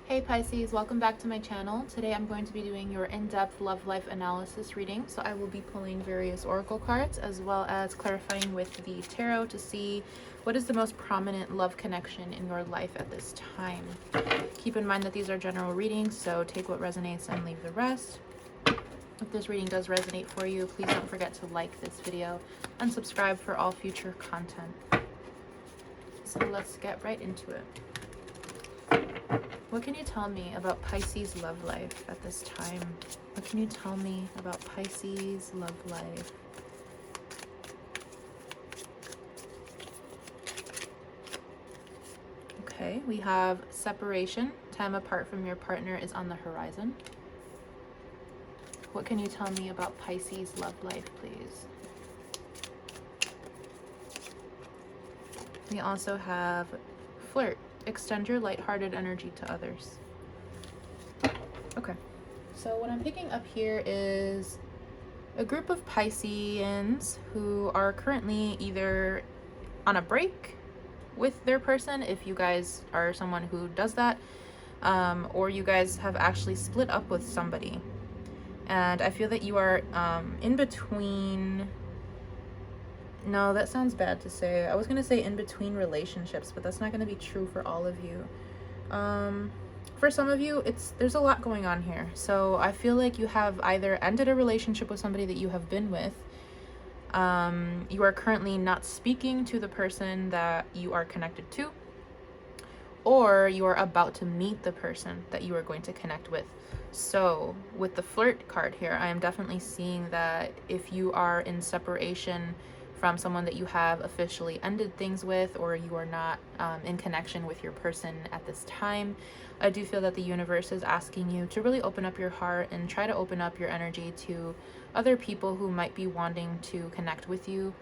Hey Pisces, welcome back to my channel. Today I'm going to be doing your in-depth love life analysis reading. So I will be pulling various oracle cards as well as clarifying with the tarot to see what is the most prominent love connection in your life at this time. Keep in mind that these are general readings, so take what resonates and leave the rest. If this reading does resonate for you, please don't forget to like this video and subscribe for all future content. So let's get right into it. What can you tell me about Pisces love life at this time? What can you tell me about Pisces love life? Okay, we have separation. Time apart from your partner is on the horizon. What can you tell me about Pisces love life, please? We also have flirt. Extend your lighthearted energy to others. Okay, so what I'm picking up here is a group of Pisceans who are currently either on a break with their person, if you guys are someone who does that, or you guys have actually split up with somebody. And I feel that you are in between. No, that sounds bad to say. I was going to say in between relationships, but that's not going to be true for all of you. For some of you, there's a lot going on here. So I feel like you have either ended a relationship with somebody that you have been with. You are currently not speaking to the person that you are connected to, or you are about to meet the person that you are going to connect with. So with the flirt card here, I am definitely seeing that if you are in separation from someone that you have officially ended things with, or you are not in connection with your person at this time, I do feel that the universe is asking you to really open up your heart and try to open up your energy to other people who might be wanting to connect with you.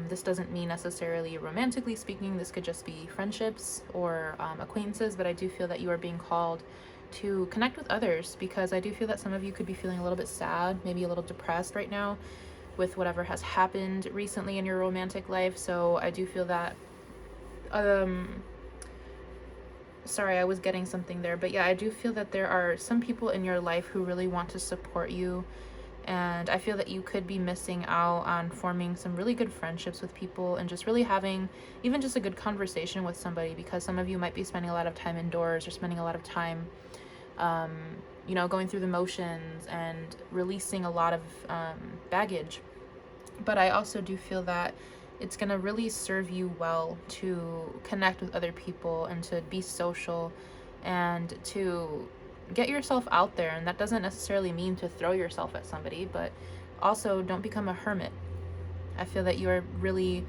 This doesn't mean necessarily romantically speaking. This could just be friendships or acquaintances, but I do feel that you are being called to connect with others, because I do feel that some of you could be feeling a little bit sad, maybe a little depressed right now with whatever has happened recently in your romantic life. So I do feel that sorry, I was getting something there, but yeah, I do feel that there are some people in your life who really want to support you, and I feel that you could be missing out on forming some really good friendships with people and just really having even just a good conversation with somebody, because some of you might be spending a lot of time indoors or spending a lot of time you know, going through the motions and releasing a lot of baggage. But I also do feel that it's going to really serve you well to connect with other people and to be social and to get yourself out there. And that doesn't necessarily mean to throw yourself at somebody, but also don't become a hermit. I feel that you are really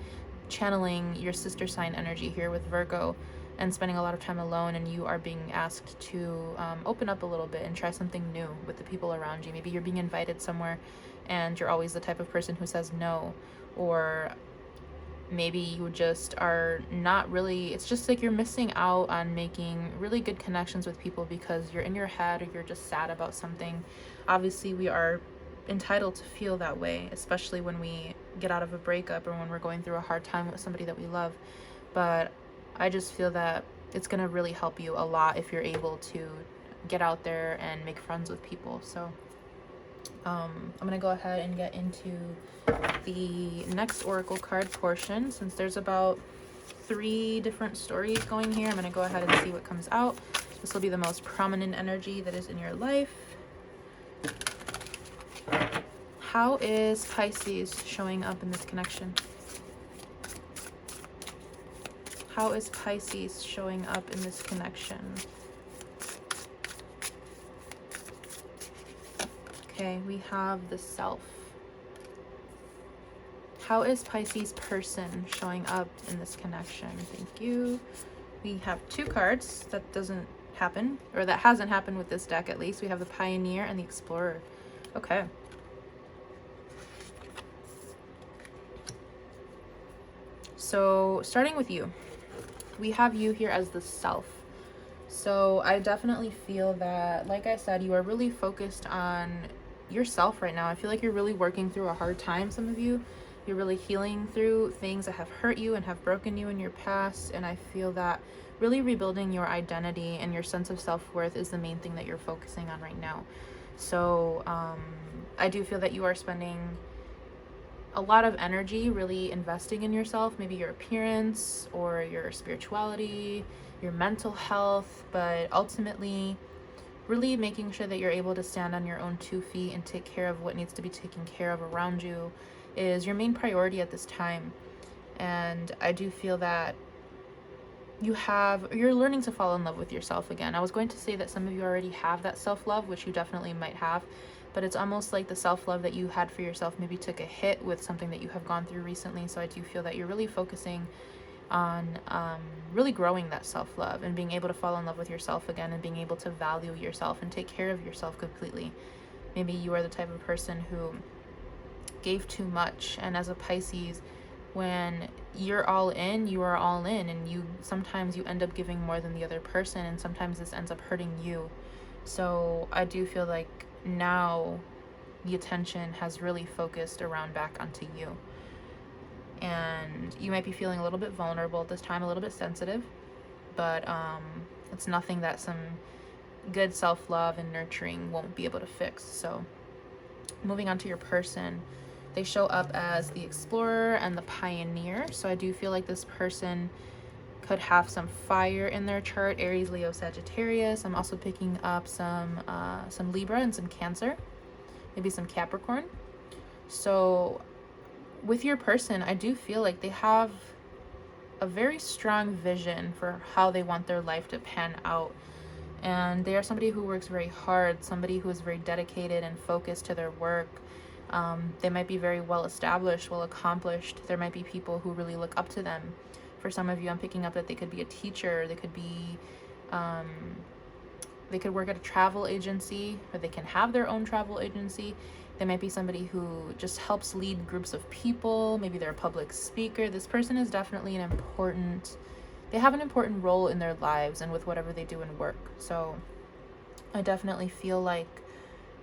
channeling your sister sign energy here with Virgo and spending a lot of time alone, and you are being asked to open up a little bit and try something new with the people around you. Maybe you're being invited somewhere and you're always the type of person who says no, or maybe you just are not really, it's just like you're missing out on making really good connections with people because you're in your head or you're just sad about something. Obviously, we are entitled to feel that way, especially when we get out of a breakup or when we're going through a hard time with somebody that we love. But I just feel that it's going to really help you a lot if you're able to get out there and make friends with people. So I'm going to go ahead and get into the next oracle card portion. Since there's about 3 different stories going here, I'm going to go ahead and see what comes out. This will be the most prominent energy that is in your life. How is Pisces showing up in this connection? How is Pisces showing up in this connection? Okay, we have the Self. How is Pisces person showing up in this connection? Thank you. We have 2 cards. That doesn't happen, or that hasn't happened with this deck at least. We have the Pioneer and the Explorer. Okay. So starting with you, we have you here as the Self. So I definitely feel that, like I said, you are really focused on yourself right now. I feel like you're really working through a hard time, some of you. You're really healing through things that have hurt you and have broken you in your past. And I feel that really rebuilding your identity and your sense of self-worth is the main thing that you're focusing on right now. So I do feel that you are spending a lot of energy really investing in yourself, maybe your appearance or your spirituality, your mental health, but ultimately really making sure that you're able to stand on your own 2 feet and take care of what needs to be taken care of around you is your main priority at this time. And I do feel that you're learning to fall in love with yourself again. I was going to say that some of you already have that self-love, which you definitely might have, but it's almost like the self-love that you had for yourself maybe took a hit with something that you have gone through recently. So I do feel that you're really focusing on really growing that self-love and being able to fall in love with yourself again and being able to value yourself and take care of yourself completely. Maybe you are the type of person who gave too much, and as a Pisces, when you're all in, you are all in, and sometimes you end up giving more than the other person, and sometimes this ends up hurting you. So I do feel like now the attention has really focused around back onto you, and you might be feeling a little bit vulnerable at this time, a little bit sensitive, but it's nothing that some good self-love and nurturing won't be able to fix. So moving on to your person, they show up as the explorer and the pioneer. So I do feel like this person could have some fire in their chart: Aries, Leo, Sagittarius. I'm also picking up some Libra and some Cancer, maybe some Capricorn. So with your person, I do feel like they have a very strong vision for how they want their life to pan out. And they are somebody who works very hard, somebody who is very dedicated and focused to their work. They might be very well established, well accomplished. There might be people who really look up to them. For some of you, I'm picking up that they could be a teacher, they could work at a travel agency, or they can have their own travel agency. They might be somebody who just helps lead groups of people. Maybe they're a public speaker. This person is definitely they have an important role in their lives and with whatever they do in work. So I definitely feel like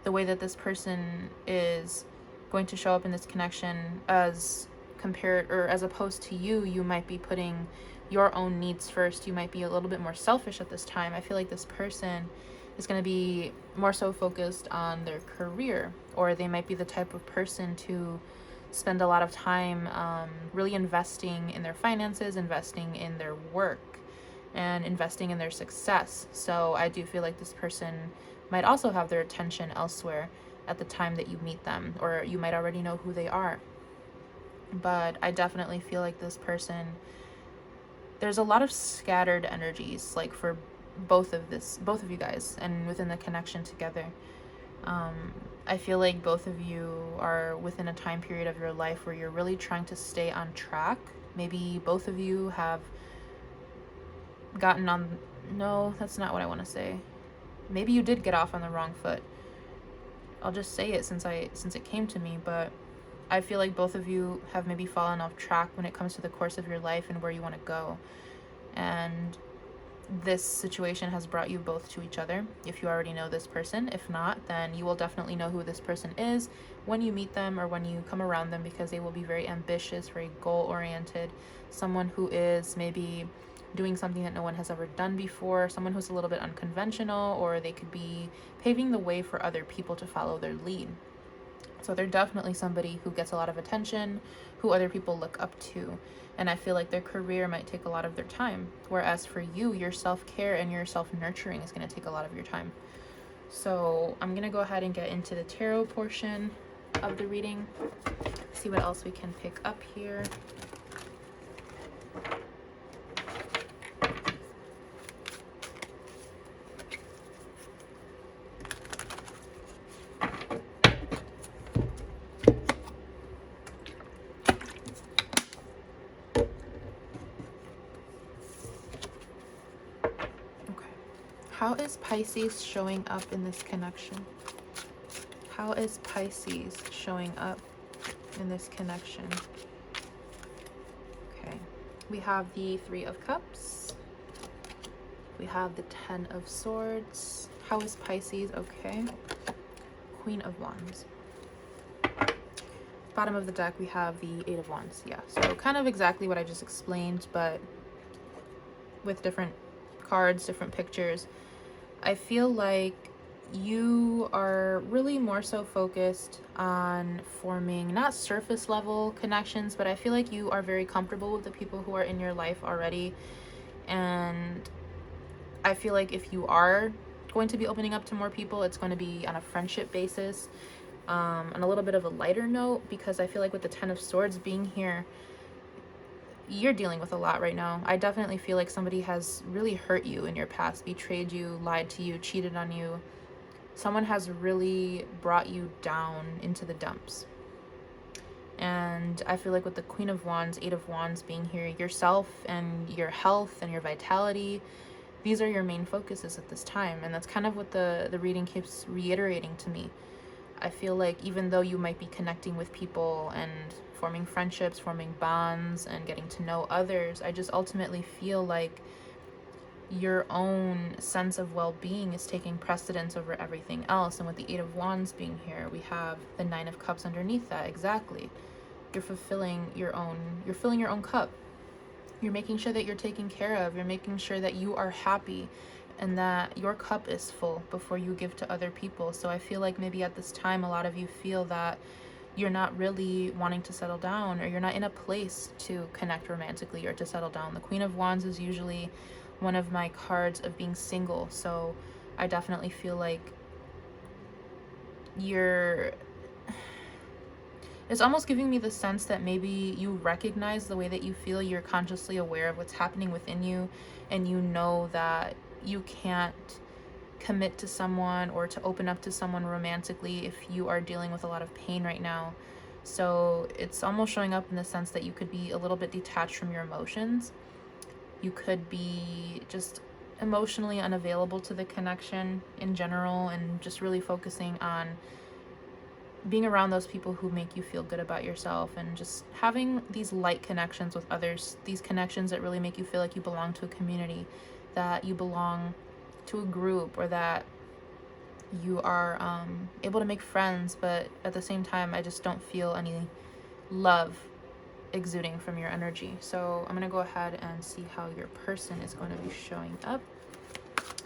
the way that this person is going to show up in this connection, as opposed to you, you might be putting your own needs first. You might be a little bit more selfish at this time. I feel like this person is going to be more so focused on their career, or they might be the type of person to spend a lot of time really investing in their finances, investing in their work, and investing in their success. So I do feel like this person might also have their attention elsewhere at the time that you meet them, or you might already know who they are. But I definitely feel like this person, there's a lot of scattered energies, like for both of you guys, and within the connection together. I feel like both of you are within a time period of your life where you're really trying to stay on track. Maybe both of you have gotten on, no, that's not what I want to say. Maybe you did get off on the wrong foot. I'll just say it since it came to me, but I feel like both of you have maybe fallen off track when it comes to the course of your life and where you want to go. And this situation has brought you both to each other, if you already know this person. If not, then you will definitely know who this person is when you meet them or when you come around them, because they will be very ambitious, very goal-oriented, someone who is maybe doing something that no one has ever done before, someone who's a little bit unconventional, or they could be paving the way for other people to follow their lead. So they're definitely somebody who gets a lot of attention, who other people look up to. And I feel like their career might take a lot of their time. Whereas for you, your self-care and your self-nurturing is going to take a lot of your time. So I'm going to go ahead and get into the tarot portion of the reading. See what else we can pick up here. How is Pisces showing up in this connection? How is Pisces showing up in this connection? Okay. We have the Three of Cups. We have the Ten of Swords. How is Pisces? Okay. Queen of Wands. Bottom of the deck, we have the Eight of Wands. Yeah, so kind of exactly what I just explained, but with different cards, different pictures, I feel like you are really more so focused on forming not surface level connections, but I feel like you are very comfortable with the people who are in your life already. And I feel like if you are going to be opening up to more people, it's going to be on a friendship basis, on a little bit of a lighter note, because I feel like with the Ten of Swords being here, you're dealing with a lot right now. I definitely feel like somebody has really hurt you in your past, betrayed you, lied to you, cheated on you. Someone has really brought you down into the dumps. And I feel like with the Queen of Wands, Eight of Wands being here, yourself and your health and your vitality, these are your main focuses at this time. And that's kind of what the reading keeps reiterating to me. I feel like even though you might be connecting with people and forming friendships, forming bonds, and getting to know others, I just ultimately feel like your own sense of well-being is taking precedence over everything else. And with the Eight of Wands being here, we have the Nine of Cups underneath that. Exactly. You're filling your own cup. You're making sure that you're taken care of. You're making sure that you are happy and that your cup is full before you give to other people. So I feel like maybe at this time, a lot of you feel that you're not really wanting to settle down, or you're not in a place to connect romantically or to settle down. The Queen of Wands is usually one of my cards of being single. So I definitely feel like it's almost giving me the sense that maybe you recognize the way that you feel, you're consciously aware of what's happening within you, and you know that you can't commit to someone or to open up to someone romantically if you are dealing with a lot of pain right now. So it's almost showing up in the sense that you could be a little bit detached from your emotions. You could be just emotionally unavailable to the connection in general, and just really focusing on being around those people who make you feel good about yourself, and just having these light connections with others, these connections that really make you feel like you belong to a community, that you belong to a group, or that you are able to make friends. But at the same time, I just don't feel any love exuding from your energy. So I'm going to go ahead and see how your person is going to be showing up.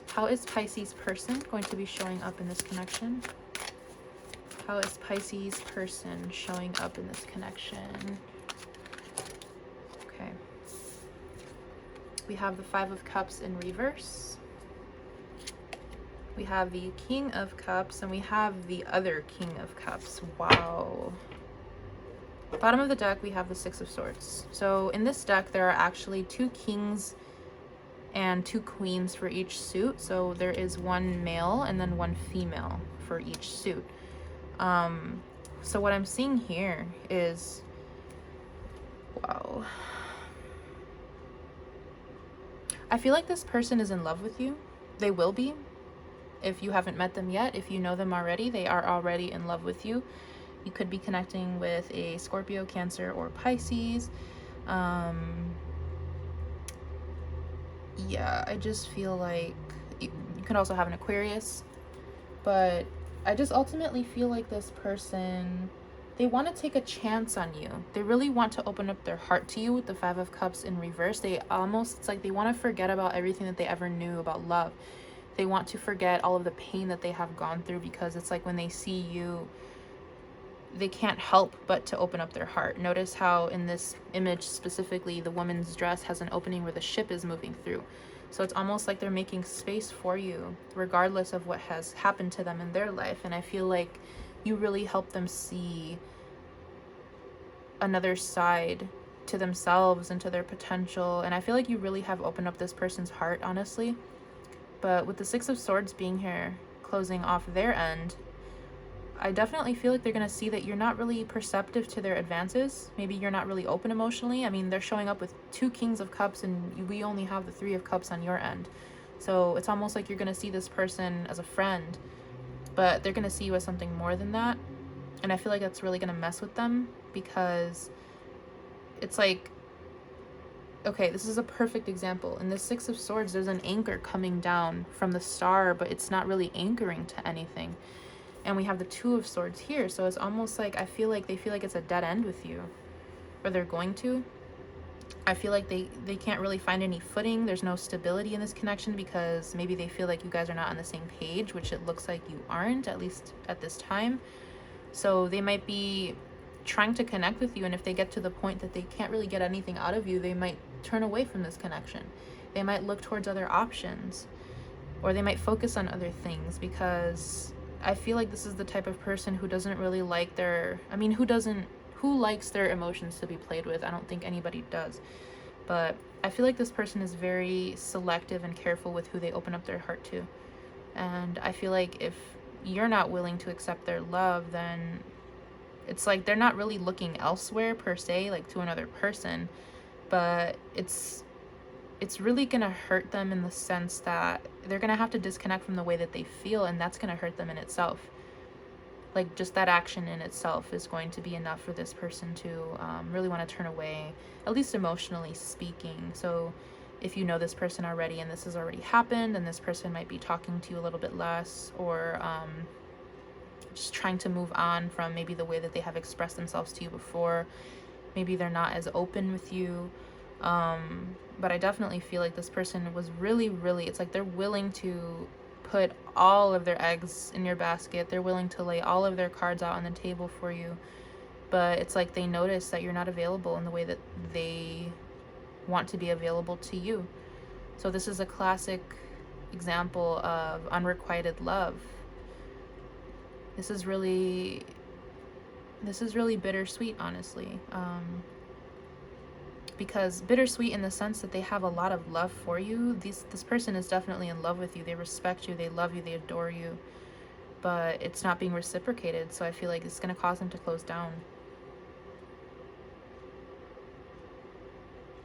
How is Pisces person going to be showing up in this connection? How is Pisces person showing up in this connection? Okay. We have the Five of Cups in reverse. We have the King of Cups, and we have the other King of Cups. Wow. Bottom of the deck, we have the Six of Swords. So in this deck, there are actually two kings and two queens for each suit. So there is one male and then one female for each suit. So what I'm seeing here is, wow. I feel like this person is in love with you. They will be. If you haven't met them yet, if you know them already, they are already in love with you. You could be connecting with a Scorpio, Cancer, or Pisces. Yeah, I just feel like you could also have an Aquarius, but I just ultimately feel like this person, they want to take a chance on you. They really want to open up their heart to you with the Five of Cups in reverse. It's like they want to forget about everything that they ever knew about love. They want to forget all of the pain that they have gone through, because it's like when they see you, they can't help but to open up their heart. Notice how in this image specifically, the woman's dress has an opening where the ship is moving through. So it's almost like they're making space for you, regardless of what has happened to them in their life. And I feel like you really help them see another side to themselves and to their potential. And I feel like you really have opened up this person's heart, honestly. But with the Six of Swords being here, closing off their end, I definitely feel like they're going to see that you're not really perceptive to their advances. Maybe you're not really open emotionally. I mean, they're showing up with two Kings of Cups, and we only have the Three of Cups on your end. So it's almost like you're going to see this person as a friend, but they're going to see you as something more than that. And I feel like that's really going to mess with them, because it's like, okay, this is a perfect example. In the Six of Swords, there's an anchor coming down from the star, but it's not really anchoring to anything. And we have the Two of Swords here. So it's almost like, I feel like they feel like it's a dead end with you, or they're going to. I feel like they can't really find any footing. There's no stability in this connection because maybe they feel like you guys are not on the same page, which it looks like you aren't, at least at this time. So they might be trying to connect with you, and if they get to the point that they can't really get anything out of you, they might turn away from this connection. They might look towards other options, or they might focus on other things, because I feel like this is the type of person who doesn't really like their, I mean, who likes their emotions to be played with? I don't think anybody does. But I feel like this person is very selective and careful with who they open up their heart to. And I feel like if you're not willing to accept their love, then it's like they're not really looking elsewhere per se, like to another person, but it's really gonna hurt them in the sense that they're gonna have to disconnect from the way that they feel, and that's gonna hurt them in itself. Like, just that action in itself is going to be enough for this person to really want to turn away, at least emotionally speaking. So if you know this person already and this has already happened, and this person might be talking to you a little bit less, or just trying to move on from maybe the way that they have expressed themselves to you before. Maybe they're not as open with you. But I definitely feel like this person was really, it's like they're willing to put all of their eggs in your basket. They're willing to lay all of their cards out on the table for you. But it's like they notice that you're not available in the way that they want to be available to you. So this is a classic example of unrequited love. This is really bittersweet, honestly. Because bittersweet in the sense that they have a lot of love for you. This person is definitely in love with you. They respect you, they love you, they adore you. But it's not being reciprocated, so I feel like it's going to cause them to close down.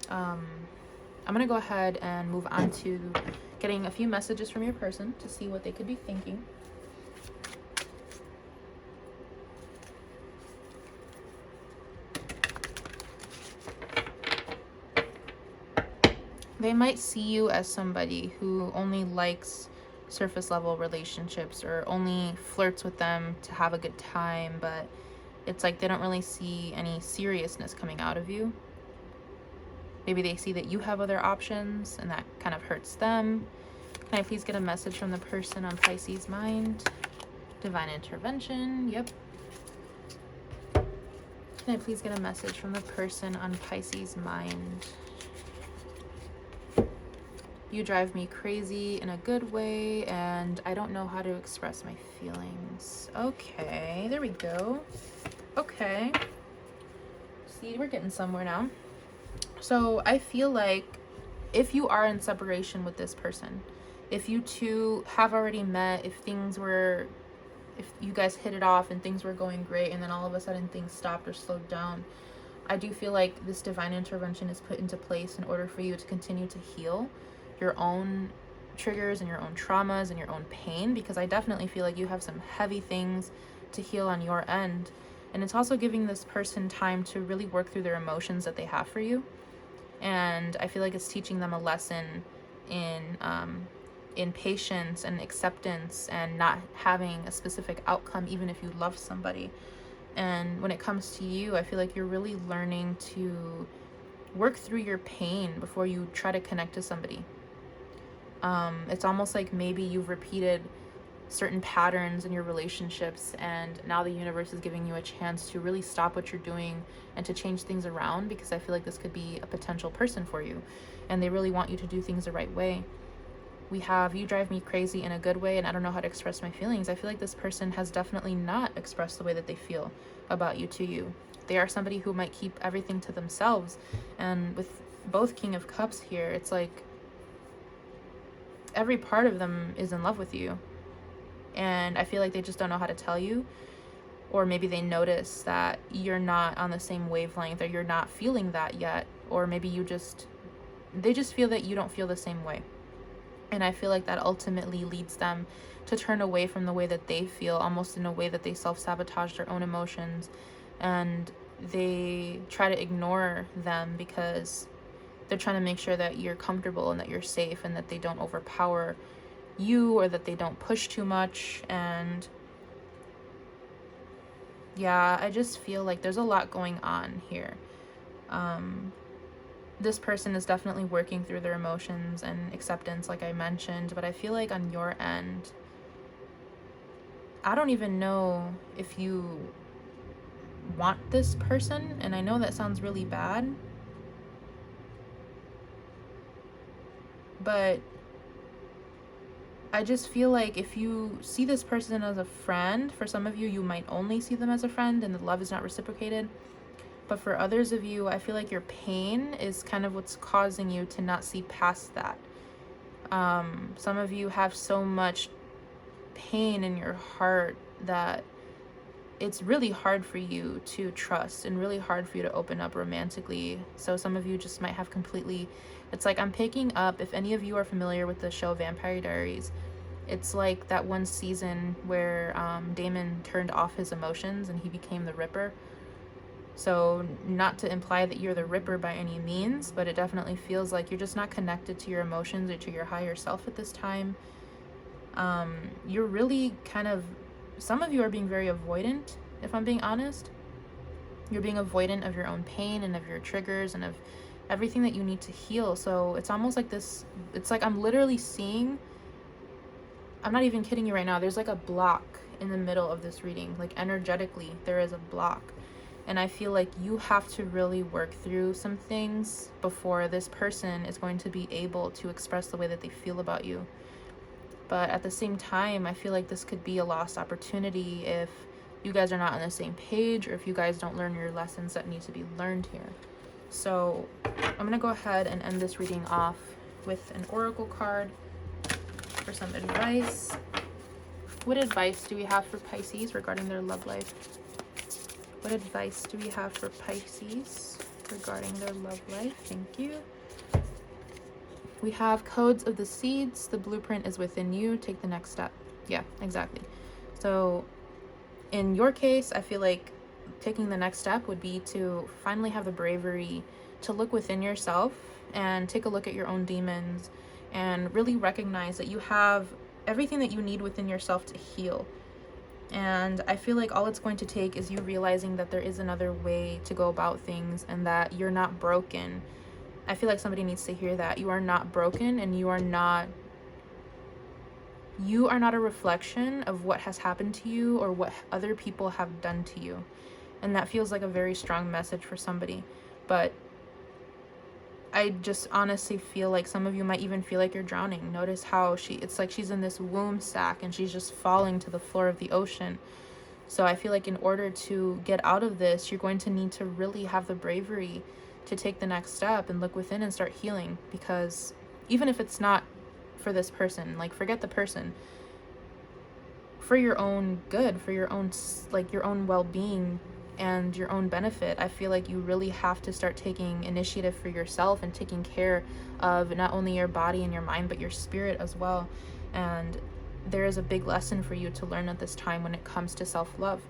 I'm going to go ahead and move on to getting a few messages from your person to see what they could be thinking. They might see you as somebody who only likes surface level relationships, or only flirts with them to have a good time, but it's like they don't really see any seriousness coming out of you. Maybe they see that you have other options, and that kind of hurts them. Can I please get a message from the person on Pisces mind? Divine intervention, yep. Can I please get a message from the person on Pisces mind? You drive me crazy in a good way, and I don't know how to express my feelings. Okay, there we go. Okay. See, we're getting somewhere now. So I feel like if you are in separation with this person, if you two have already met, if you guys hit it off and things were going great, and then all of a sudden things stopped or slowed down, I do feel like this divine intervention is put into place in order for you to continue to heal your own triggers and your own traumas and your own pain, because I definitely feel like you have some heavy things to heal on your end. And it's also giving this person time to really work through their emotions that they have for you. And I feel like it's teaching them a lesson in patience and acceptance, and not having a specific outcome even if you love somebody. And when it comes to you, I feel like you're really learning to work through your pain before you try to connect to somebody. It's almost like maybe you've repeated certain patterns in your relationships, and now the universe is giving you a chance to really stop what you're doing and to change things around, because I feel like this could be a potential person for you, and they really want you to do things the right way. We have you drive me crazy in a good way, and I don't know how to express my feelings. I feel like this person has definitely not expressed the way that they feel about you to you. They are somebody who might keep everything to themselves, and with both King of Cups here, it's like every part of them is in love with you, and I feel like they just don't know how to tell you, or maybe they notice that you're not on the same wavelength, or you're not feeling that yet, or maybe they just feel that you don't feel the same way. And I feel like that ultimately leads them to turn away from the way that they feel, almost in a way that they self-sabotage their own emotions, and they try to ignore them because they're trying to make sure that you're comfortable and that you're safe, and that they don't overpower you, or that they don't push too much. And yeah, I just feel like there's a lot going on here. this person is definitely working through their emotions and acceptance, like I mentioned, but I feel like on your end, I don't even know if you want this person, and I know that sounds really bad, but I just feel like if you see this person as a friend, for some of you, you might only see them as a friend and the love is not reciprocated. But for others of you, I feel like your pain is kind of what's causing you to not see past that. Some of you have so much pain in your heart that it's really hard for you to trust and really hard for you to open up romantically. So some of you just might have completely, it's like I'm picking up, if any of you are familiar with the show Vampire Diaries, it's like that one season where Damon turned off his emotions and he became the Ripper. So not to imply that you're the Ripper by any means, but it definitely feels like you're just not connected to your emotions or to your higher self at this time. You're really kind of, some of you are being very avoidant, if I'm being honest. You're being avoidant of your own pain and of your triggers and of everything that you need to heal. So it's almost like this, it's like I'm literally seeing, I'm not even kidding you right now, there's like a block in the middle of this reading. Like energetically, there is a block. And I feel like you have to really work through some things before this person is going to be able to express the way that they feel about you. But at the same time, I feel like this could be a lost opportunity if you guys are not on the same page or if you guys don't learn your lessons that need to be learned here. So I'm going to go ahead and end this reading off with an oracle card for some advice. What advice do we have for Pisces regarding their love life? What advice do we have for Pisces regarding their love life? Thank you. We have codes of the seeds. The blueprint is within you. Take the next step. Yeah, exactly. So in your case, I feel like taking the next step would be to finally have the bravery to look within yourself and take a look at your own demons and really recognize that you have everything that you need within yourself to heal. And I feel like all it's going to take is you realizing that there is another way to go about things and that you're not broken. I feel like somebody needs to hear that. You are not broken, and you are not a reflection of what has happened to you or what other people have done to you. And that feels like a very strong message for somebody. But I just honestly feel like some of you might even feel like you're drowning. Notice how it's like she's in this womb sack and she's just falling to the floor of the ocean. So I feel like in order to get out of this, you're going to need to really have the bravery to take the next step and look within and start healing. Because even if it's not for this person, like forget the person, for your own good, for your own well-being and your own benefit, I feel like you really have to start taking initiative for yourself and taking care of not only your body and your mind, but your spirit as well. And there is a big lesson for you to learn at this time when it comes to self-love.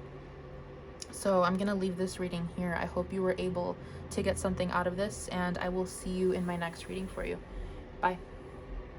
So I'm going to leave this reading here. I hope you were able to get something out of this, and I will see you in my next reading for you. Bye.